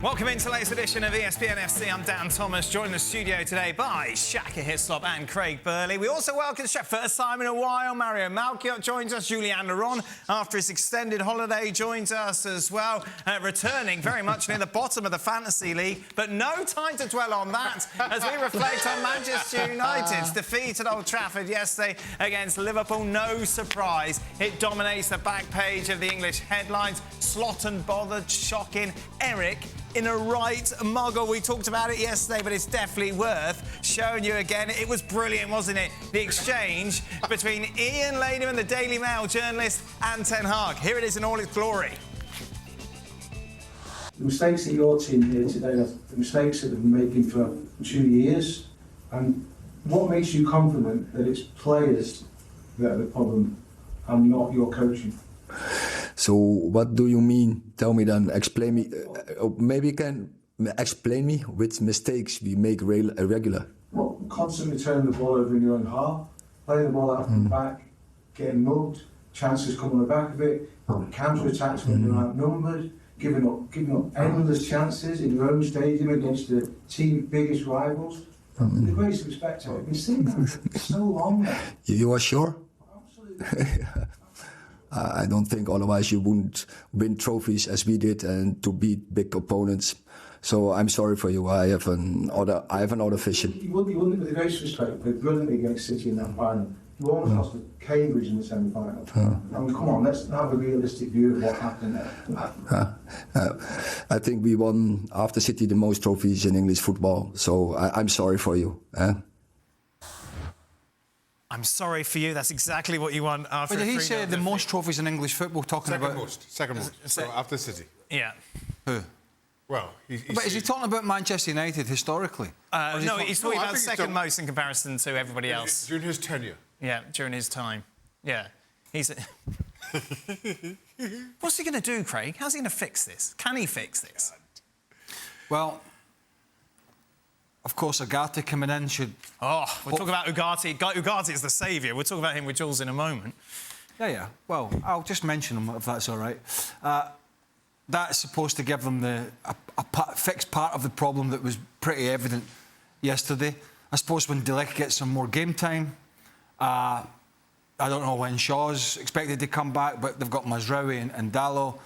Welcome into the latest edition of ESPN FC. I'm Dan Thomas, joined in the studio today by Shaka, Hislop and Craig Burley. We also welcome, first time in a while, Melchiot joins us. Julien Laurens, after his extended holiday, joins us as well. Returning very much near the bottom of the Fantasy League, but no time to dwell on that as we reflect on Manchester United's defeat at Old Trafford yesterday against Liverpool. No surprise, it dominates the back page of the English headlines. Slot and bothered, shocking. Erik in a right muggle. We talked about it yesterday, but it's definitely worth showing you again. It was brilliant, wasn't it? The exchange between Ian Ladyman, the Daily Mail journalist, and Ten Hag. Here it is in all its glory. The mistakes that your team here today are the mistakes that they've been making for 2 years. And what makes you confident that it's players that are the problem and not your coaching? So what do you mean? Tell me then, explain me. Maybe you can explain me which mistakes we make regular. Well, constantly turning the ball over in your own half, playing the ball out from the back, getting mugged, chances coming on the back of it, counter-attacks when you're outnumbered, giving up endless chances in your own stadium against the team's biggest rivals. With the greatest respect, I've been seeing that for so long now. You are sure? Absolutely. I don't think otherwise you wouldn't win trophies as we did and to beat big opponents. So I'm sorry for you. I have another vision. You wouldn't, with the greatest respect, played brilliantly against City in that final. You almost lost to Cambridge in the semi-final. I mean, come on, let's have a realistic view of what happened there. I think we won after City the most trophies in English football. So I'm sorry for you. I'm sorry for you. That's exactly what you want after. But he said the most trophies in English football. Second most. So after City. Yeah. Who? Well, but is he talking about Manchester United historically? No, he's talking about second most in comparison to everybody else. During his tenure. Yeah, during his time. Yeah. He's. What's he going to do, Craig? How's he going to fix this? Can he fix this? Well, of course, Ugarte coming in should... Oh, we'll talk about Ugarte. Ugarte is the saviour. We'll talk about him with Jules in a moment. Yeah. Well, I'll just mention him, if that's all right. That's supposed to give them fixed part of the problem that was pretty evident yesterday. I suppose when De Ligt gets some more game time, I don't know when Shaw's expected to come back, but they've got Mazraoui and Dalot.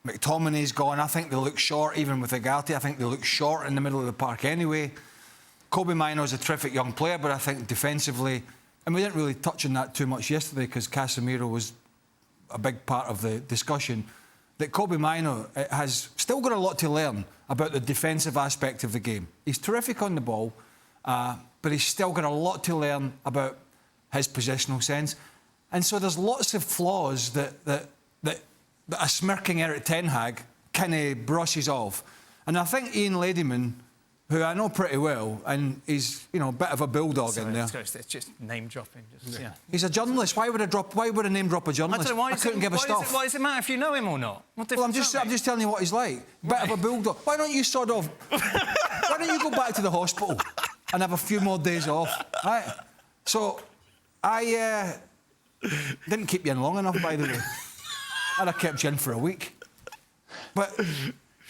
McTominay's gone. I think they look short, even with Ugarte. I think they look short in the middle of the park anyway. Kobbie Mainoo's a terrific young player, but I think defensively... And we didn't really touch on that too much yesterday because Casemiro was a big part of the discussion. That Kobbie Mainoo has still got a lot to learn about the defensive aspect of the game. He's terrific on the ball, but he's still got a lot to learn about his positional sense. And so there's lots of flaws that a smirking Erik Ten Hag kind of brushes off. And I think Ian Ladyman, who I know pretty well, and he's, a bit of a bulldog in there. It's just name dropping. Yeah. He's a journalist. Why would I name drop a journalist? I don't know, I couldn't give a stuff. Why does it matter if you know him or not? Well, I'm just telling you what he's like. Bit of a bulldog. Why don't you sod off? Why don't you go back to the hospital and have a few more days off? Right? So, I didn't keep you in long enough, by the way. I'd have kept you in for a week. But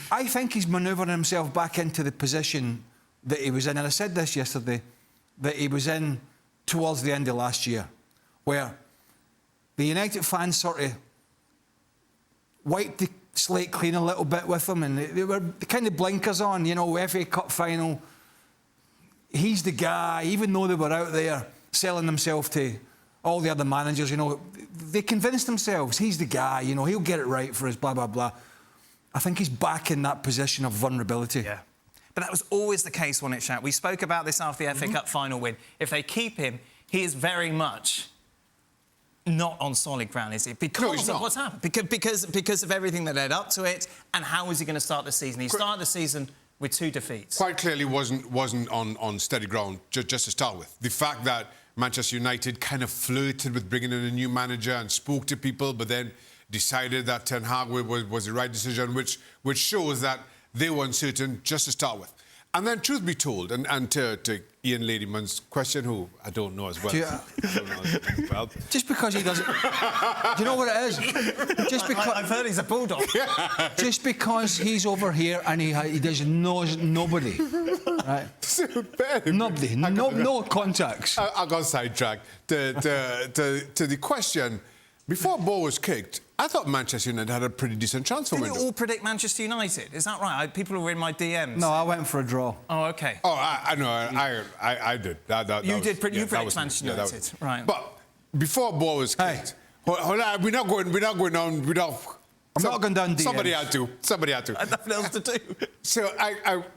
I think he's manoeuvring himself back into the position that he was in. And I said this yesterday, that he was in towards the end of last year, where the United fans sort of wiped the slate clean a little bit with him, and they were kind of blinkers on, FA Cup final. He's the guy, even though they were out there selling themselves to all the other managers, they convinced themselves he's the guy, he'll get it right for us, blah, blah, blah. I think he's back in that position of vulnerability. Yeah. But that was always the case, wasn't it, Shaq? We spoke about this after the FA Cup final win. If they keep him, he is very much not on solid ground, is he? Because of what's happened. Because of everything that led up to it, and how is he going to start the season? He started the season with 2 defeats. Quite clearly wasn't on steady ground, just to start with. The fact that Manchester United kind of flirted with bringing in a new manager and spoke to people, but then decided that Ten Hag was the right decision, which shows that they were uncertain just to start with. And then, truth be told, and to Ian Ladyman's question, who I don't know as well. Just because he doesn't... Do you know what it is? Just because... I've heard he's a bulldog. Just because he's over here and he does knows nobody, right? Nobody, no contacts. I got sidetracked. To the question, before a ball was kicked, I thought Manchester United had a pretty decent transfer Didn't window. you all predict Manchester United? Is that right? People who were in my DMs. No, I went for a draw. Oh, OK. Oh, I know. I did. You predicted Manchester yeah, United, right? But before a ball was kicked, hold on, we're not going down without. I'm not going down DMs. Somebody had to. I had nothing else to do. So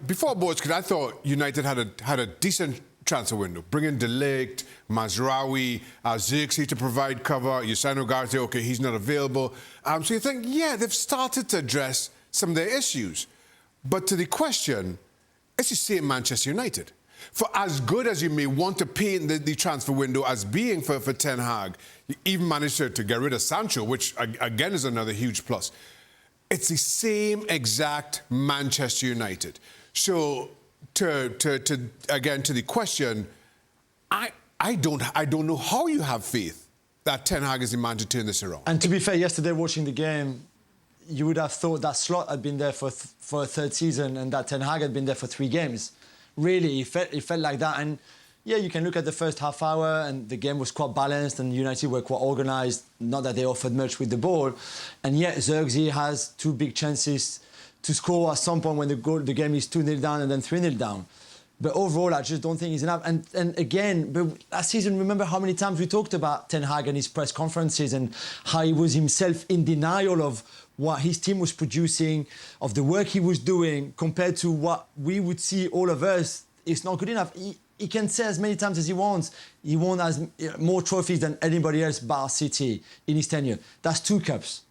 before a ball was kicked, I thought United had a decent transfer window. Bring in De Ligt, Mazraoui, Xerxes to provide cover. You sign Ugarte, OK, he's not available. So you think, yeah, they've started to address some of their issues. But to the question, it's the same Manchester United. For as good as you may want to paint the transfer window as being for Ten Hag, you even managed to get rid of Sancho, which, again, is another huge plus. It's the same exact Manchester United. So, again, to the question, I don't know how you have faith that Ten Hag is the man to turn this around. And to be fair, yesterday watching the game, you would have thought that Slot had been there for a third season and that Ten Hag had been there for 3 games. Really, it felt like that. And yeah, you can look at the first half hour and the game was quite balanced and United were quite organised. Not that they offered much with the ball. And yet, Xerxes has 2 big chances to score at some point when the game is 2-0 down and then 3-0 down. But overall, I just don't think he's enough. And again, but last season, remember how many times we talked about Ten Hag and his press conferences and how he was himself in denial of what his team was producing, of the work he was doing, compared to what we would see all of us. It's not good enough. He can say as many times as he wants. He won more trophies than anybody else bar City in his tenure. That's 2 cups.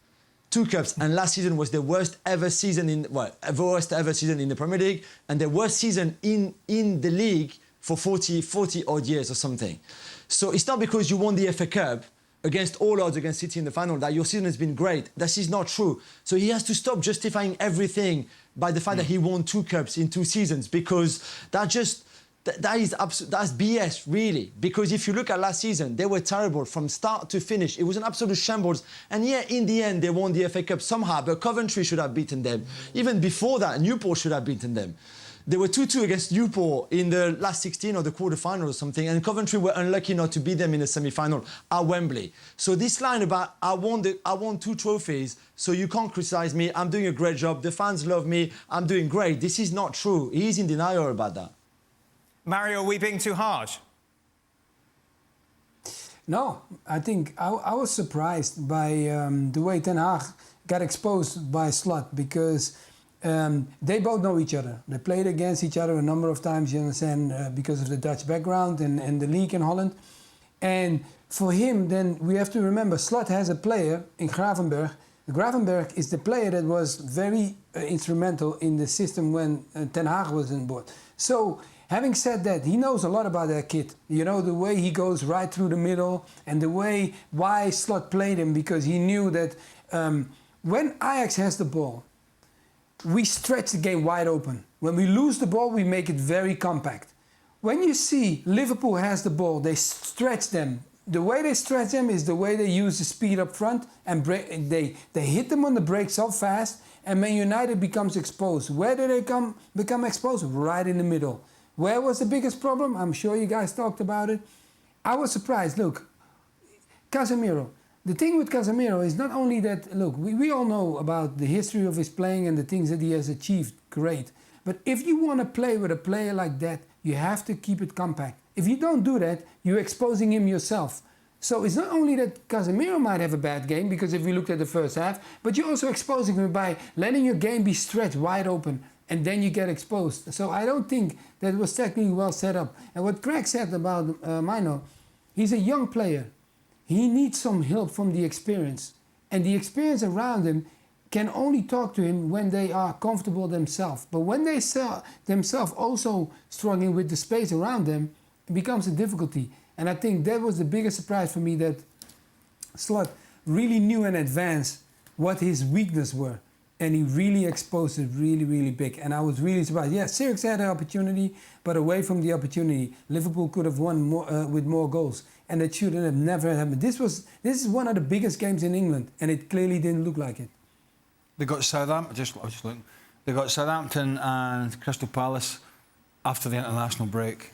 2 cups, and last season was the worst ever season in the Premier League, and the worst season in the league for 40 odd years or something. So it's not because you won the FA Cup against all odds against City in the final that your season has been great. This is not true. So he has to stop justifying everything by the fact that he won 2 cups in 2 seasons, because that's BS, really. Because if you look at last season, they were terrible from start to finish. It was an absolute shambles. And yeah, in the end, they won the FA Cup somehow, but Coventry should have beaten them. Even before that, Newport should have beaten them. They were 2-2 against Newport in the last 16 or the quarter-final or something, and Coventry were unlucky not to beat them in the semi-final at Wembley. So this line about, I won 2 trophies, so you can't criticise me, I'm doing a great job, the fans love me, I'm doing great. This is not true. He's in denial about that. Mario, are we being too harsh? No, I think I was surprised by the way Ten Hag got exposed by Slot, because they both know each other. They played against each other a number of times, you understand, because of the Dutch background and the league in Holland. And for him, then we have to remember, Slot has a player in Gravenberch. Gravenberch is the player that was very instrumental in the system when Ten Hag was on board. So, having said that, he knows a lot about that kid. You know, the way he goes right through the middle and the way why Slot played him, because he knew that when Ajax has the ball, we stretch the game wide open. When we lose the ball, we make it very compact. When you see Liverpool has the ball, they stretch them. The way they stretch them is the way they use the speed up front and they hit them on the brakes so fast, and Man United becomes exposed. Where do they become exposed? Right in the middle. Where was the biggest problem? I'm sure you guys talked about it. I was surprised. Look, Casemiro. The thing with Casemiro is not only that, look, we all know about the history of his playing and the things that he has achieved, great. But if you want to play with a player like that, you have to keep it compact. If you don't do that, you're exposing him yourself. So it's not only that Casemiro might have a bad game, because if we looked at the first half, but you're also exposing him by letting your game be stretched wide open, and then you get exposed. So I don't think that was technically well set up. And what Craig said about Mino, he's a young player. He needs some help from the experience. And the experience around him can only talk to him when they are comfortable themselves. But when they themselves also struggling with the space around them, it becomes a difficulty. And I think that was the biggest surprise for me, that Slot really knew in advance what his weaknesses were. and he really exposed it really, really big. And I was really surprised. Yeah, Sirks had an opportunity, but away from the opportunity, Liverpool could have won more, with more goals. And it should have never happened. This is one of the biggest games in England, and it clearly didn't look like it. They got Southampton. I was just looking. They got Southampton and Crystal Palace after the international break.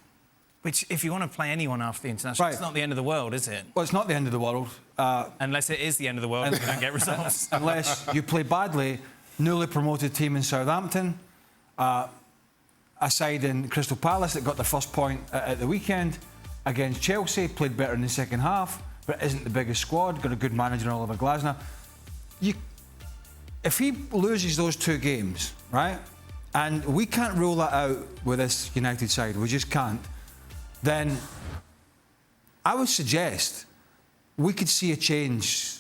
Which, if you want to play anyone after the international, Right. it's not the end of the world, is it? Well, it's not the end of the world. Unless it is the end of the world if you don't get results. Unless you play badly, newly promoted team in Southampton, a side in Crystal Palace that got the first point at the weekend against Chelsea, played better in the second half, but isn't the biggest squad, got a good manager in Oliver Glasner. If he loses those two games, right, and we can't rule that out with this United side, we just can't, then I would suggest we could see a change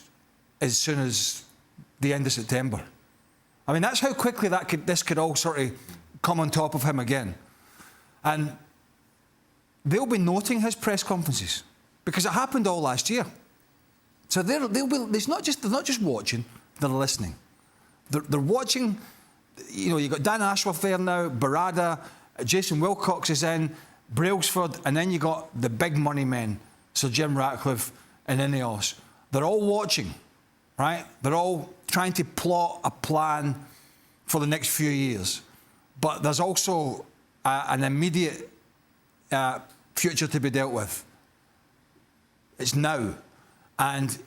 as soon as the end of September. I mean, that's how quickly this could all sort of come on top of him again. And they'll be noting his press conferences because it happened all last year. So they're not just watching, they're listening. They're watching. You know, you've got Dan Ashworth there now, Barada, Jason Wilcox is in, Brailsford, and then you got the big money men, Sir Jim Ratcliffe and Ineos. They're all watching, right? They're all trying to plot a plan for the next few years. But there's also an immediate future to be dealt with. It's now. And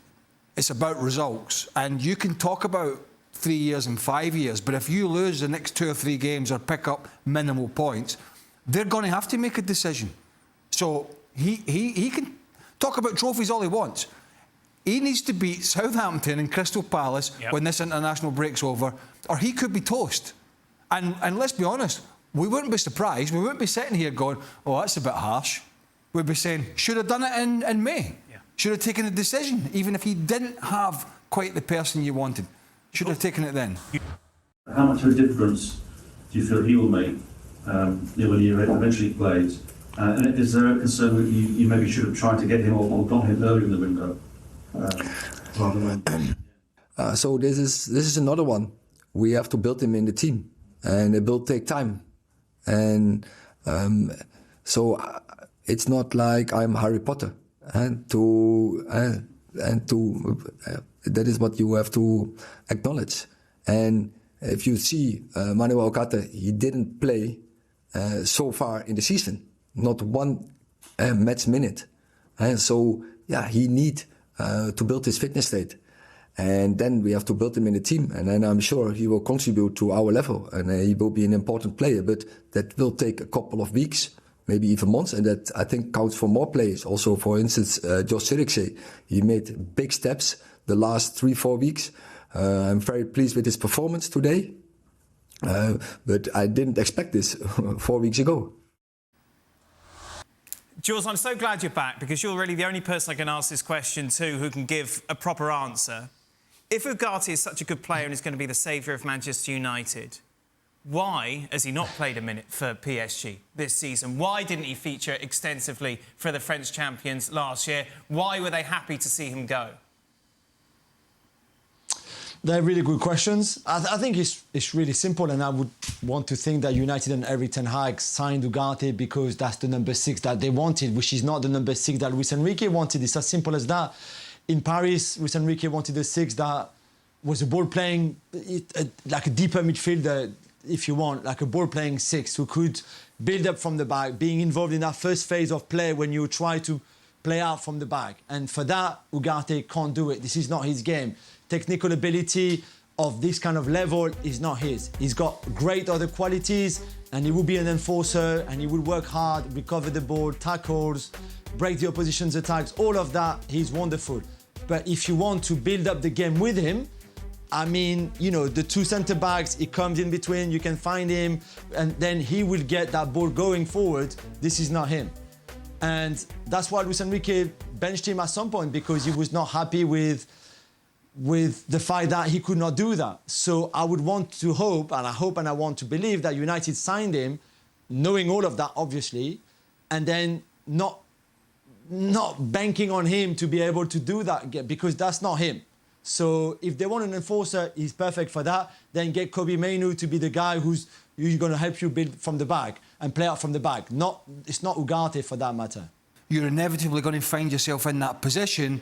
it's about results. And you can talk about 3 years and 5 years, but if you lose the next 2 or 3 games or pick up minimal points, they're going to have to make a decision. So he can talk about trophies all he wants. He needs to beat Southampton and Crystal Palace when this international break's over, or he could be toast. And let's be honest, we wouldn't be surprised. We wouldn't be sitting here going, oh, that's a bit harsh. We'd be saying, should have done it in May. Yeah. Should have taken a decision, even if he didn't have quite the person you wanted. Should have taken it then. How much of a difference do you feel he will make when he eventually plays? And is there a concern that you maybe should have tried to get him or got him earlier in the window? So this is another one. We have to build him in the team, and it will take time. And so it's not like I'm Harry Potter, and that is what you have to acknowledge. And if you see Manuel Ugarte, he didn't play so far in the season, not one match minute. And so, yeah, he need to build his fitness state. And then we have to build him in the team. And then I'm sure he will contribute to our level. And he will be an important player. But that will take a couple of weeks, maybe even months. And that, I think, counts for more players. Also, for instance, Josh Zirkzee, he made big steps the last 3-4 weeks. I'm very pleased with his performance today. But I didn't expect this 4 weeks ago. Jules, I'm so glad you're back because you're really the only person I can ask this question to who can give a proper answer. If Ugarte is such a good player and is going to be the saviour of Manchester United, why has he not played a minute for PSG this season? Why didn't he feature extensively for the French champions last year? Why were they happy to see him go? They're really good questions. I think it's really simple, and I would want to think that United and Erik ten Hag signed Ugarte because that's the number 6 that they wanted, which is not the number 6 that Luis Enrique wanted. It's as simple as that. In Paris, Luis Enrique wanted a 6 that was a ball-playing, like a deeper midfielder, if you want, like a ball-playing 6 who could build up from the back, being involved in that first phase of play when you try to play out from the back. And for that, Ugarte can't do it. This is not his game. Technical ability of this kind of level is not his. He's got great other qualities, and he will be an enforcer, and he will work hard, recover the ball, tackles, break the opposition's attacks, all of that, he's wonderful. But if you want to build up the game with him, I mean, you know, the 2 centre-backs, he comes in between, you can find him, and then he will get that ball going forward. This is not him. And that's why Luis Enrique benched him at some point, because he was not happy with the fact that he could not do that. So I would want to hope and I want to believe that United signed him, knowing all of that, obviously, and then not banking on him to be able to do that again, because that's not him. So if they want an enforcer, he's perfect for that. Then get Kobe Mainoo to be the guy who's going to help you build from the back and play out from the back. It's not Ugarte for that matter. You're inevitably going to find yourself in that position,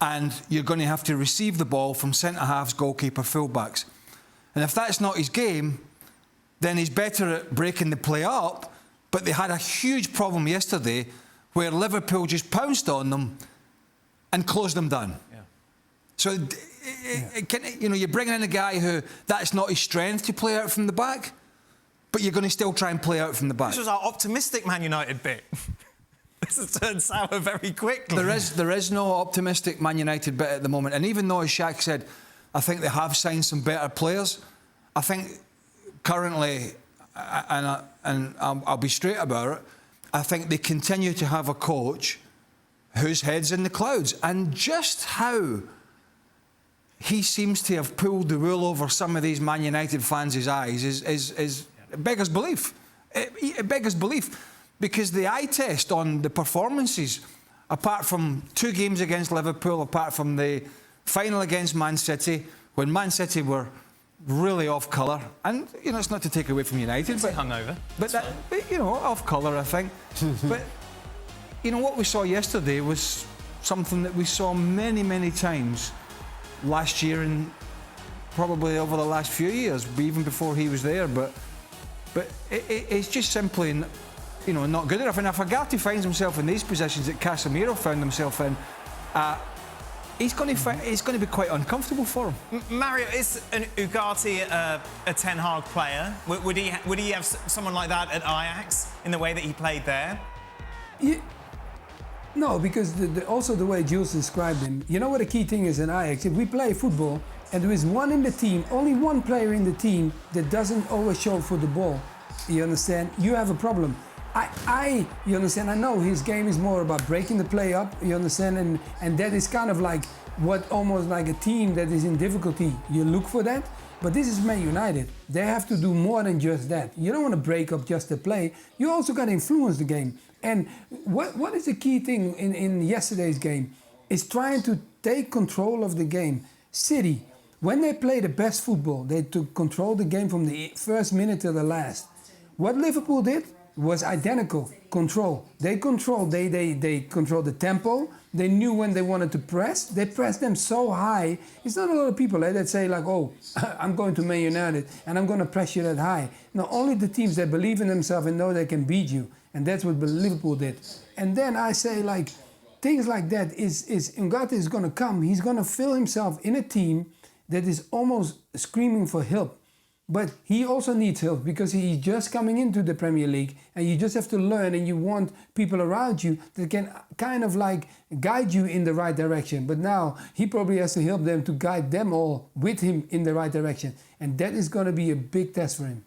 and you're going to have to receive the ball from centre-halves, goalkeeper, full-backs. And if that's not his game, then he's better at breaking the play up. But they had a huge problem yesterday where Liverpool just pounced on them and closed them down. Yeah. So, you're bringing in a guy who that's not his strength to play out from the back, but you're going to still try and play out from the back. This was our optimistic Man United bit. This has turned sour very quickly. There is no optimistic Man United bit at the moment. And even though, as Shaq said, I think they have signed some better players, I think currently, and I'll be straight about it, I think they continue to have a coach whose head's in the clouds. And just how he seems to have pulled the wool over some of these Man United fans' eyes is beggars belief. It beggars belief. Because the eye test on the performances, apart from 2 games against Liverpool, apart from the final against Man City, when Man City were really off colour, and, it's not to take away from United, but hungover. But off colour, I think. But, what we saw yesterday was something that we saw many, many times last year and probably over the last few years, even before he was there. But it's just simply not good enough. And if Ugarte finds himself in these positions that Casemiro found himself in, he's going to be quite uncomfortable for him. Mario, is an Ugarte a Ten Hag player? Would he have someone like that at Ajax in the way that he played there? No, because also the way Jules described him. You know what the key thing is in Ajax? If we play football and there is one in the team, only one player in the team that doesn't always show for the ball, you understand? You have a problem. You understand? I know his game is more about breaking the play up, you understand? And that is kind of like what almost like a team that is in difficulty, you look for that. But this is Man United. They have to do more than just that. You don't want to break up just the play. You also got to influence the game. And what is the key thing in yesterday's game? Is trying to take control of the game. City, when they play the best football, they took control of the game from the first minute to the last. What Liverpool did was identical control. They controlled the tempo. They knew when they wanted to press. They pressed them so high. It's not a lot of people that say like, oh, I'm going to Man United and I'm going to press you that high. No, only the teams that believe in themselves and know they can beat you. And that's what Liverpool did. And then I say like, things like that is Ugarte is going to come. He's going to fill himself in a team that is almost screaming for help. But he also needs help because he's just coming into the Premier League and you just have to learn, and you want people around you that can kind of like guide you in the right direction. But now he probably has to help them to guide them all with him in the right direction. And that is going to be a big test for him.